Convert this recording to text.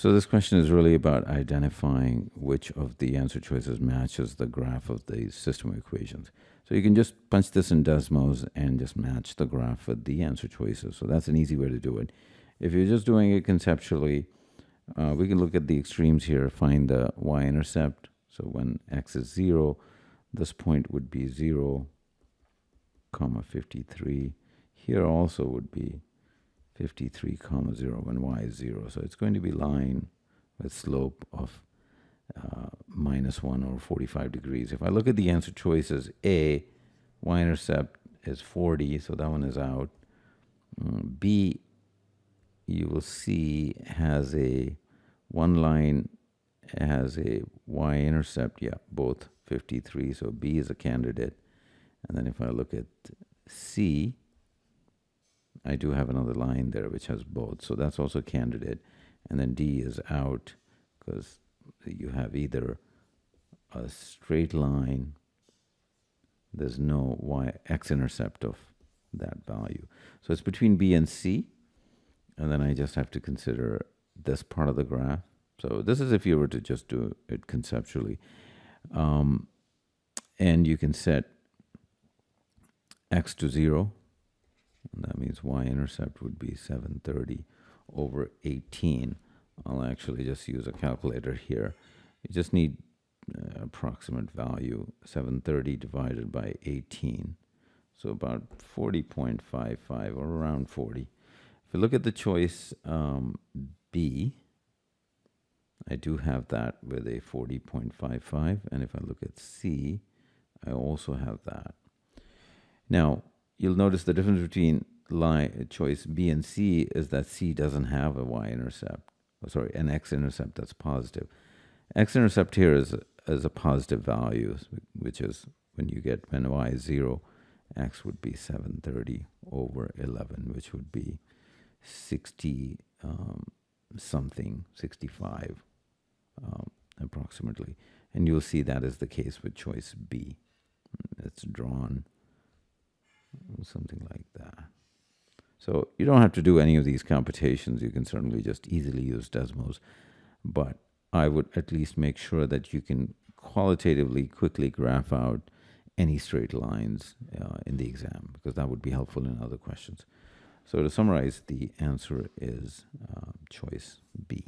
So this question is really about identifying which of the answer choices matches the graph of the system of equations. So you can just punch this in Desmos and just match the graph with the answer choices. So that's an easy way to do it. If you're just doing it conceptually, we can look at the extremes here, find the y-intercept. So when x is 0, this point would be 0, comma 53. Here also would be 53, comma 0 when y is 0. So it's going to be line with slope of -1 or 45 degrees. If I look at the answer choices, A, y-intercept is 40, so that one is out. B, you will see, has a one line has a y-intercept, yeah, both 53, so B is a candidate. And then if I look at C, I do have another line there which has both, so that's also a candidate. And then D is out because you have either a straight line, there's no x-intercept of that value. So it's between B and C, and then I just have to consider this part of the graph. So this is if you were to just do it conceptually. And you can set x to 0. And that means y-intercept would be 730 over 18. I'll actually just use a calculator here. You just need approximate value, 730 divided by 18. So about 40.55 or around 40. If you look at the choice B, I do have that with a 40.55. And if I look at C, I also have that. Now, you'll notice the difference between choice B and C is that C doesn't have a y-intercept. Oh, sorry, an x-intercept that's positive. X-intercept here is a positive value, which is when y is 0, x would be 730 over 11, which would be 60 something, 65 approximately. And you'll see that is the case with choice B. It's drawn something like that. So you don't have to do any of these computations. You can certainly just easily use Desmos. But I would at least make sure that you can qualitatively quickly graph out any straight lines in the exam, because that would be helpful in other questions. So to summarize, the answer is choice B.